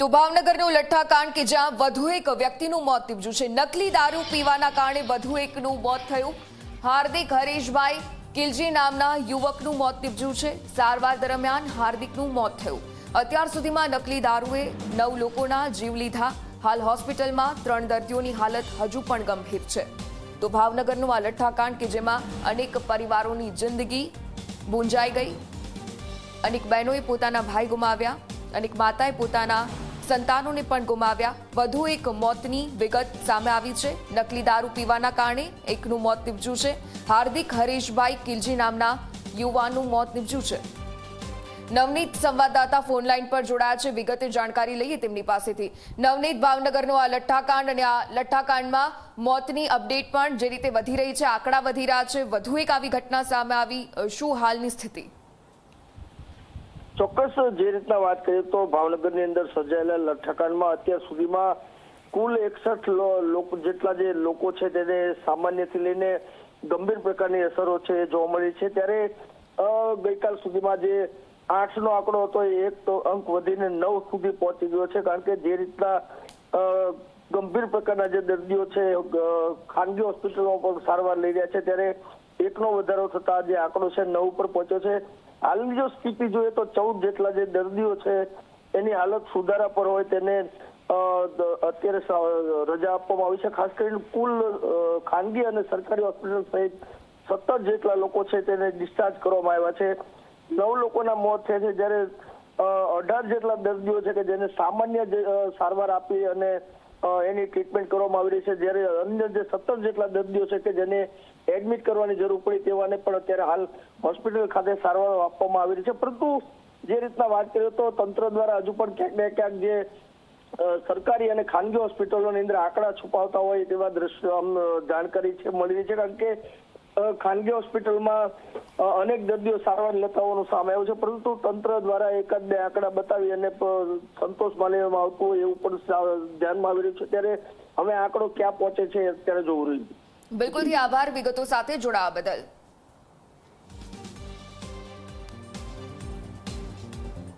તો ભાવનગરનો લઠ્ઠાકાંડ કે જ્યાં વધુ એક વ્યક્તિનું મોત નીપજ્યું છે। નકલી દારૂ પીવાના કારણે વધુ એકનું મોત થયું। હાર્દિક હરેશભાઈ કિલજી નામના યુવકનું મોત નીપજ્યું છે। સારવાર દરમિયાન હાર્દિકનું મોત થયું। અત્યાર સુધીમાં નકલી દારૂએ 9 લોકોના જીવ લીધા। હાલ હોસ્પિટલમાં 3 દર્દીઓની હાલત હજુ પણ ગંભીર છે। તો ભાવનગરનું આ લઠ્ઠાકાંડ કે જેમાં અનેક પરિવારોની જિંદગી ગુંજાઈ ગઈ। અનેક બહેનોએ પોતાના ભાઈ ગુમાવ્યા, અનેક માતાએ પોતાના સંતાનોને પણ ગુમાવ્યા। વધુ એક મોતની વિગત સામે આવી છે। નકલી દારૂ પીવાના કારણે એકનું મોત નીપજ્યું છે। હાર્દિક હરેશભાઈ કિલજી નામના યુવાનનું મોત નીપજ્યું છે। નવનીત સંવાદદાતા ફોન લાઈન પર જોડાયા છે। વિગતે જાણકારી લઈએ તેમની પાસેથી। નવનીત, ભાવનગરનો આ લઠ્ઠાકાંડ અને આ લઠ્ઠાકાંડમાં મોતની અપડેટ પણ જે રીતે વધી રહી છે, આંકડા વધી રહ્યા છે, વધુ એક આવી ઘટના સામે આવી, શું હાલની સ્થિતિ? ચોક્કસ જે રીતના વાત કરીએ તો ભાવનગરની અંદર સર્જાયેલા લઠ્ઠાકાંડમાં અત્યાર સુધીમાં કુલ 61 લોકો જેટલા જે લોકો છે તેને સામાન્યથી લઈને ગંભીર પ્રકારની અસરો છે જોવા મળી છે। ત્યારે ગઈકાલ સુધીમાં જે 8નો આંકડો હતો એ એક તો અંક વધીને 9 સુધી પહોંચી ગયો છે। કારણ કે જે રીતના ગંભીર પ્રકારના જે દર્દીઓ છે ખાનગી હોસ્પિટલમાં પણ સારવાર લઈ રહ્યા છે, ત્યારે એકનો વધારો થતા જે આંકડો છે 9 પર પહોંચ્યો છે। હાલની જો સ્થિતિ જોઈએ તો 14 જેટલા જે દર્દીઓ છે એની હાલત સુધારા પર હોય તેને અત્યારે રજા આપવામાં આવી છે। ખાસ કરીને કુલ ખાનગી અને સરકારી હોસ્પિટલ સહિત 17 જેટલા લોકો છે તેને ડિસ્ચાર્જ કરવામાં આવ્યા છે। 9 લોકોના મોત થયા છે, જ્યારે 18 જેટલા દર્દીઓ છે કે જેને સામાન્ય સારવાર આપી અને એની ટ્રીટમેન્ટ કરવામાં આવી રહી છે, જ્યારે અન્ય જે 17 જેટલા દર્દીઓ છે કે જેને એડમિટ કરવાની જરૂર પડી તેવાને પણ અત્યારે હાલ હોસ્પિટલ ખાતે સારવાર આપવામાં આવી રહી છે। પરંતુ જે રીતના વાત કરીએ તો તંત્ર દ્વારા હજુ પણ ક્યાંક ને ક્યાંક જે સરકારી અને ખાનગી હોસ્પિટલોની અંદર આંકડા છુપાવતા હોય તેવા દ્રશ્યો જાણકારી છે મળી રહી છે। કારણ કે ખાનગી હોસ્પિટલમાં અનેક દર્દીઓ સારવાર લેતા હોવાનું સામે આવ્યું છે, પરંતુ તંત્ર દ્વારા એકાદ બે આંકડા બતાવી અને સંતોષ માનવામાં આવતું હોય એવું પણ ધ્યાનમાં આવી રહ્યું છે। ત્યારે હવે આંકડો ક્યાં પહોંચે છે અત્યારે જોવું રહ્યું। બિલકુલ, આભાર વિગતો સાથે જોડાવા બદલ।